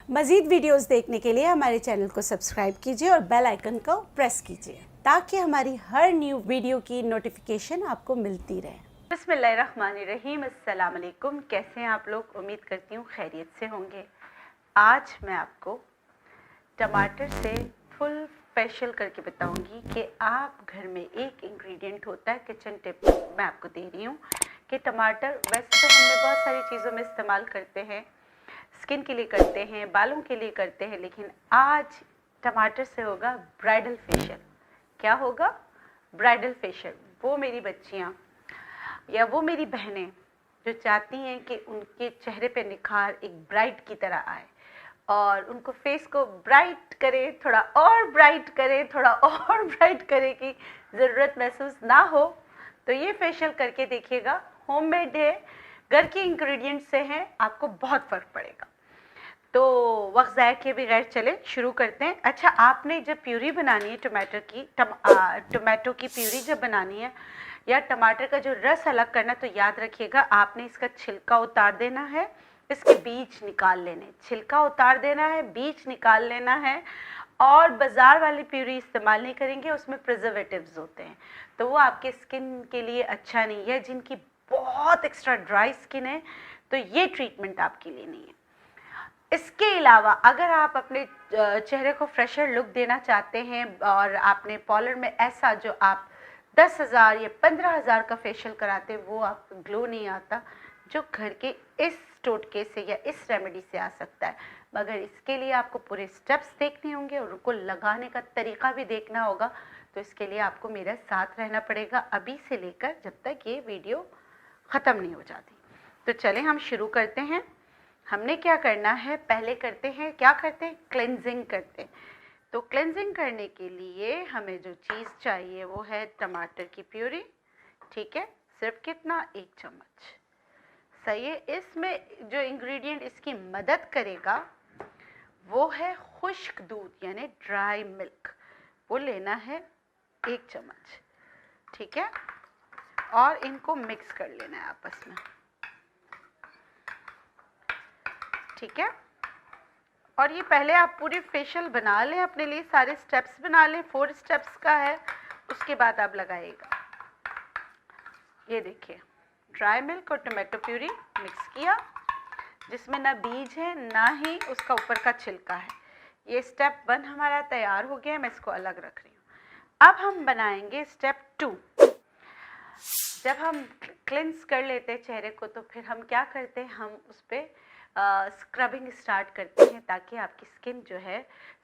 मज़ीद वीडियोस देखने के लिए हमारे चैनल को सब्सक्राइब कीजिए और बेल आइकन को प्रेस कीजिए ताकि हमारी हर न्यू वीडियो की नोटिफिकेशन आपको मिलती रहे। बिस्मिल्लाहिर्रहमानिर्रहीम, अस्सलाम वालेकुम। कैसे हैं आप लोग? उम्मीद करती हूँ खैरियत से होंगे। आज मैं आपको टमाटर से फुल फेशियल करके बताऊंगी कि आप घर में एक इंग्रेडिएंट होता है, किचन टिप मैं आपको दे रही हूँ कि टमाटर वैसे तो हमने बहुत सारी चीज़ों में इस्तेमाल करते हैं, स्किन के लिए करते हैं, बालों के लिए करते हैं, लेकिन आज टमाटर से होगा ब्राइडल फेशियल। क्या होगा? Bridal facial. वो मेरी बच्चियाँ या वो मेरी बहनें जो चाहती हैं कि उनके चेहरे पे निखार एक ब्राइड की तरह आए और उनको फेस को ब्राइट करे, थोड़ा और ब्राइट करे, थोड़ा और ब्राइट करे की ज़रूरत महसूस ना हो, तो ये फेशियल करके देखिएगा। होममेड है, घर के इंग्रेडिएंट से हैं, आपको बहुत फ़र्क पड़ेगा। तो वक्त ज़ाया किए बगैर चले शुरू करते हैं। अच्छा, आपने जब प्यूरी बनानी है टमाटर की, टमाटो की प्यूरी जब बनानी है या टमाटर का जो रस अलग करना, तो याद रखिएगा आपने इसका छिलका उतार देना है, इसके बीज निकाल लेने, छिलका उतार देना है, बीज निकाल लेना है। और बाज़ार वाली प्यूरी इस्तेमाल नहीं करेंगे, उसमें प्रिजर्वेटिव्स होते हैं, तो वो आपके स्किन के लिए अच्छा नहीं है। जिनकी बहुत एक्स्ट्रा ड्राई स्किन है तो ये ट्रीटमेंट आपके लिए नहीं है। इसके अलावा अगर आप अपने चेहरे को फ्रेशर लुक देना चाहते हैं और आपने पार्लर में ऐसा जो आप 10,000 या 15,000 का फेशियल कराते हैं, वो आप ग्लो नहीं आता जो घर के इस टोटके से या इस रेमेडी से आ सकता है। मगर इसके लिए आपको पूरे स्टेप्स देखने होंगे और उनको लगाने का तरीका भी देखना होगा। तो इसके लिए आपको मेरे साथ रहना पड़ेगा अभी से लेकर जब तक ये वीडियो ख़त्म नहीं हो जाती। तो चलें हम शुरू करते हैं। हमने क्या करना है, पहले करते हैं, क्या करते हैं, क्लेंजिंग करते हैं। तो क्लेंजिंग करने के लिए हमें जो चीज़ चाहिए वो है टमाटर की प्यूरी। ठीक है, सिर्फ कितना? 1 चम्मच। सही है। इसमें जो इंग्रेडिएंट इसकी मदद करेगा वो है खुश्क दूध यानी ड्राई मिल्क, वो लेना है 1 चम्मच। ठीक है, और इनको मिक्स कर लेना है आपस में। ठीक है, और ये पहले आप पूरी फेशियल बना लें, अपने लिए सारे स्टेप्स बना लें, 4 स्टेप्स का है, उसके बाद आप लगाइएगा। ये देखिए, ड्राई मिल्क और टमाटो प्यूरी मिक्स किया, जिसमें ना बीज है ना ही उसका ऊपर का छिलका है। ये स्टेप 1 हमारा तैयार हो गया है, मैं इसको अलग रख रही हूँ। अब हम बनाएंगे स्टेप 2। जब हम क्लेंस कर लेते हैं चेहरे को तो फिर हम क्या करते हैं, हम उस पर स्क्रबिंग स्टार्ट करते हैं ताकि आपकी स्किन जो है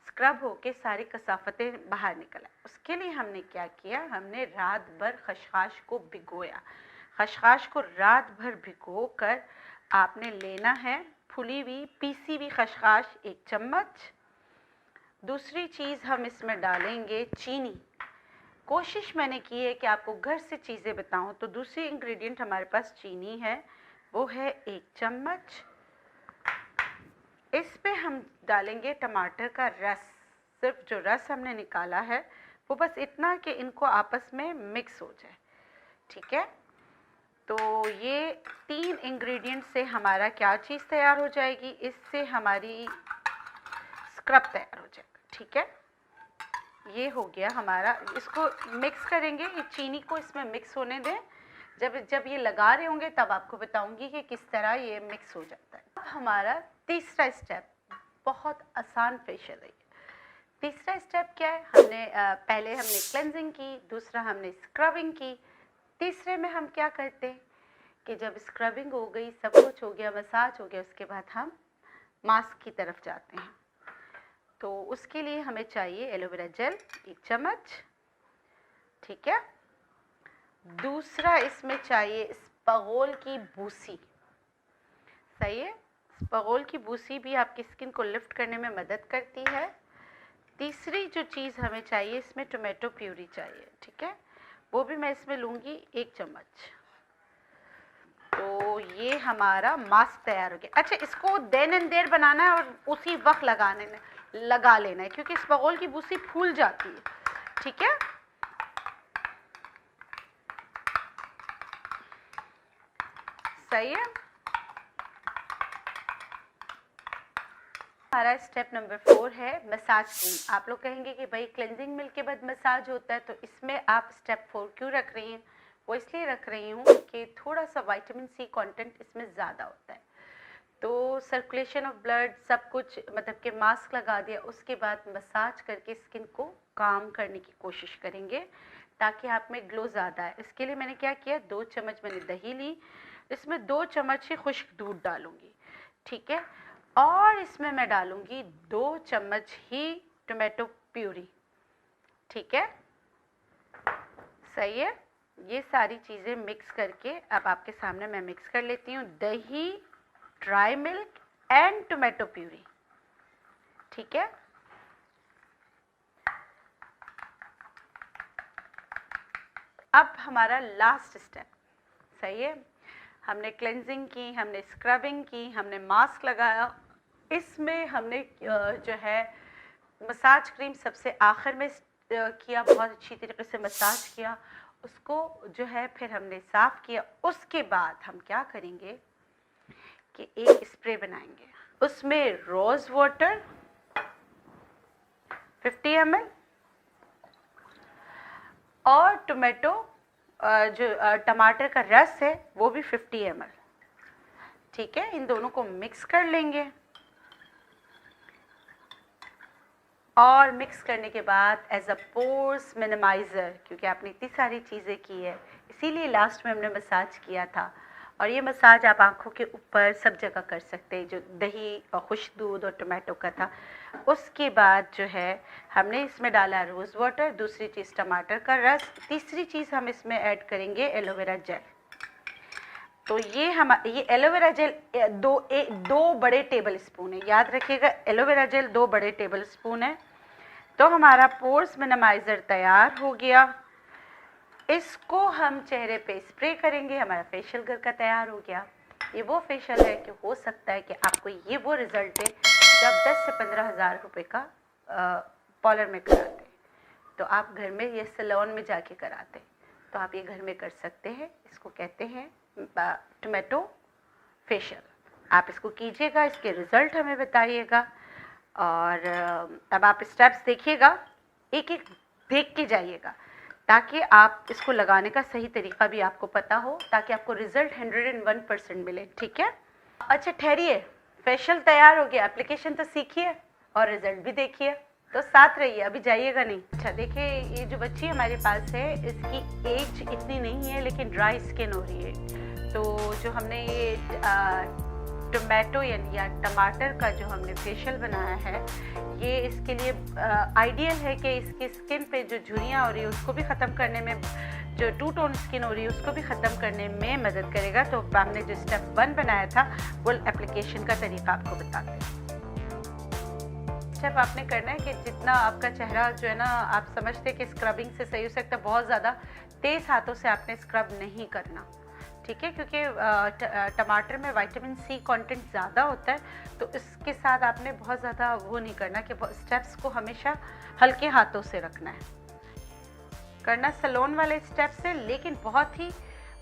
स्क्रब होके सारी कसाफतें बाहर निकल आए। उसके लिए हमने क्या किया, हमने रात भर खसखस को भिगोया। खसखस को रात भर भिगो कर आपने लेना है फुली हुई पीसी हुई खसखस 1 चम्मच। दूसरी चीज़ हम इसमें डालेंगे चीनी। कोशिश मैंने की है कि आपको घर से चीज़ें बताऊं, तो दूसरी इंग्रेडिएंट हमारे पास चीनी है, वो है 1 चम्मच। इस पे हम डालेंगे टमाटर का रस, सिर्फ जो रस हमने निकाला है वो बस इतना कि इनको आपस में मिक्स हो जाए। ठीक है, तो ये 3 इंग्रेडिएंट से हमारा क्या चीज़ तैयार हो जाएगी, इससे हमारी स्क्रब तैयार हो जाएगा। ठीक है, ये हो गया हमारा। इसको मिक्स करेंगे, ये चीनी को इसमें मिक्स होने दें। जब ये लगा रहे होंगे तब आपको बताऊंगी कि किस तरह ये मिक्स हो जाता है। अब हमारा तीसरा स्टेप, बहुत आसान फेशियल है। तीसरा स्टेप क्या है, पहले हमने क्लेंजिंग की, दूसरा हमने स्क्रबिंग की, तीसरे में हम क्या करते हैं कि जब स्क्रबिंग हो गई, सब कुछ हो गया, मसाज हो गया, उसके बाद हम मास्क की तरफ जाते हैं। तो उसके लिए हमें चाहिए एलोवेरा जेल 1 चम्मच। ठीक है, दूसरा इसमें चाहिए स्पगोल की बूसी। सही है, स्पगोल की बूसी भी आपकी स्किन को लिफ्ट करने में मदद करती है। तीसरी जो चीज़ हमें चाहिए, इसमें टोमेटो प्यूरी चाहिए। ठीक है, वो भी मैं इसमें लूँगी 1 चम्मच। तो ये हमारा मास्क तैयार हो गया। अच्छा, इसको देन एंड देर बनाना है और उसी वक्त लगा लेना है, क्योंकि स्पगोल की बूसी फूल जाती है। ठीक है, सही है। हमारा स्टेप नंबर 4 है मसाज क्रीम। आप लोग कहेंगे कि भाई क्लेंजिंग मिल्क के बाद मसाज होता है, तो इसमें आप स्टेप 4 क्यों रख रही हैं? वो इसलिए रख रही हूँ कि थोड़ा सा विटामिन सी कंटेंट इसमें ज़्यादा होता है, तो सर्कुलेशन ऑफ ब्लड सब कुछ, मतलब कि मास्क लगा दिया उसके बाद मसाज करके स्किन को काम करने की कोशिश करेंगे ताकि आप में ग्लो ज़्यादा है। इसके लिए मैंने क्या किया, 2 चम्मच मैंने दही ली, इसमें 2 चम्मच ही खुश्क दूध डालूंगी, ठीक है, और इसमें मैं डालूंगी 2 चम्मच ही टोमेटो प्यूरी, ठीक है, सही है। ये सारी चीज़ें मिक्स करके अब आपके सामने मैं मिक्स कर लेती हूँ, दही, dry milk and tomato puree, ठीक है। अब हमारा लास्ट स्टेप, सही है, हमने क्लेंजिंग की, हमने स्क्रबिंग की, हमने मास्क लगाया, इसमें हमने जो है मसाज क्रीम सबसे आखिर में किया, बहुत अच्छी तरीके से मसाज किया उसको, जो है फिर हमने साफ़ किया। उसके बाद हम क्या करेंगे कि एक स्प्रे बनाएंगे, उसमें रोज़ वाटर 50 ml और टोमेटो जो टमाटर का रस है वो भी 50 ml, ठीक है। इन दोनों को मिक्स कर लेंगे और मिक्स करने के बाद एज अ पोर्स मिनिमाइज़र, क्योंकि आपने इतनी सारी चीज़ें की है इसीलिए लास्ट में हमने मसाज किया था, और ये मसाज आप आँखों के ऊपर सब जगह कर सकते हैं, जो दही और खुश्क दूध और टमाटो का था। उसके बाद जो है हमने इसमें डाला रोज़ वाटर, दूसरी चीज़ टमाटर का रस, तीसरी चीज़ हम इसमें ऐड करेंगे एलोवेरा जेल। तो ये एलोवेरा जेल 2 बड़े टेबल स्पून है, याद रखिएगा एलोवेरा जेल 2 बड़े टेबल स्पून है। तो हमारा पोर्स मिनिमाइज़र तैयार हो गया, इसको हम चेहरे पे स्प्रे करेंगे, हमारा फेशियल घर का तैयार हो गया। ये वो फेशियल है कि हो सकता है कि आपको ये वो रिज़ल्ट है जो आप 10 से 15 हज़ार रुपये का पार्लर में कराते, तो आप घर में ये सैलून में जाके कराते, तो आप ये घर में कर सकते हैं। इसको कहते हैं टोमेटो फेशियल। आप इसको कीजिएगा, इसके रिज़ल्ट हमें बताइएगा, और अब आप स्टेप्स देखिएगा, एक एक देख के जाइएगा ताकि आप इसको लगाने का सही तरीका भी आपको पता हो, ताकि आपको रिज़ल्ट 101% मिले, ठीक है। अच्छा ठहरिए, फेशियल तैयार हो गया, एप्लीकेशन तो सीखिए और रिज़ल्ट भी देखिए, तो साथ रहिए, अभी जाइएगा नहीं। अच्छा देखिए, ये जो बच्ची हमारे पास है इसकी एज इतनी नहीं है लेकिन ड्राई स्किन हो रही है, तो जो हमने ये टोमेटो या टमाटर का जो हमने फेशियल बनाया है, ये इसके लिए आइडियल है कि इसकी स्किन पे जो झुर्रियाँ हो रही है उसको भी ख़त्म करने में, जो 2 टोन स्किन हो रही है उसको भी ख़त्म करने में मदद करेगा। तो हमने जो स्टेप 1 बनाया था वो एप्लीकेशन का तरीका आपको बताते हैं। स्टेप आपने करना है कि जितना आपका चेहरा जो है ना, आप समझते हैं कि स्क्रबिंग से सही हो सकता है, बहुत ज़्यादा तेज़ हाथों से आपने स्क्रब नहीं करना, ठीक है, क्योंकि टमाटर में विटामिन सी कंटेंट ज़्यादा होता है, तो इसके साथ आपने बहुत ज़्यादा वो नहीं करना कि स्टेप्स को हमेशा हल्के हाथों से रखना है, करना सैलून वाले स्टेप्स से, लेकिन बहुत ही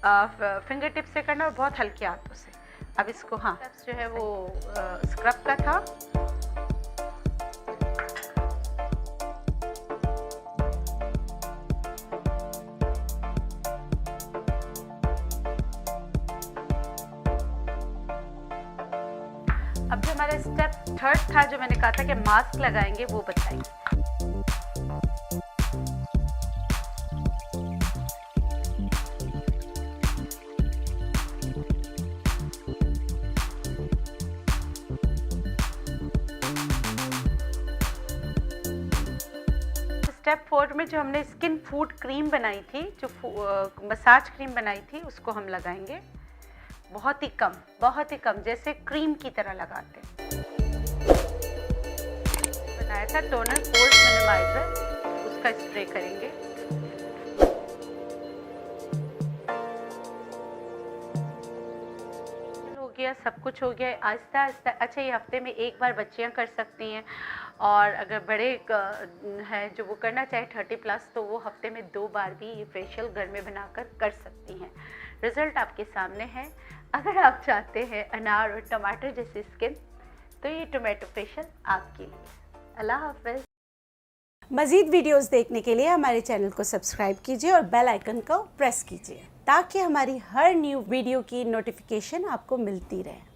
फिंगर टिप से करना और बहुत हल्के हाथों से। अब इसको, हाँ, स्टेप्स जो है वो स्क्रब का था। अब जो हमारा स्टेप 3 था, जो मैंने कहा था कि मास्क लगाएंगे, वो बताइए। स्टेप 4 में जो हमने स्किन फूड क्रीम बनाई थी, जो मसाज क्रीम बनाई थी, उसको हम लगाएंगे बहुत ही कम, जैसे क्रीम की तरह लगाते हैं। बनाया था टोनर पोर्स मिनिमाइज़र, उसका स्प्रे करेंगे। हो गया, सब कुछ हो गया, आहिस्ता आहिस्ता। अच्छा, ये हफ्ते में एक बार बच्चियां कर सकती हैं, और अगर बड़े हैं जो वो करना चाहे 30+, तो वो हफ्ते में 2 बार भी ये फेशियल घर में बनाकर कर सकती हैं। रिज़ल्ट आपके सामने है। अगर आप चाहते हैं अनार और टमाटर जैसी स्किन, तो ये टोमेटो फेशियल आपके लिए। अल्लाह हाफ़िज़। मज़ीद वीडियोस देखने के लिए हमारे चैनल को सब्सक्राइब कीजिए और बेल आइकन को प्रेस कीजिए ताकि हमारी हर न्यू वीडियो की नोटिफिकेशन आपको मिलती रहे।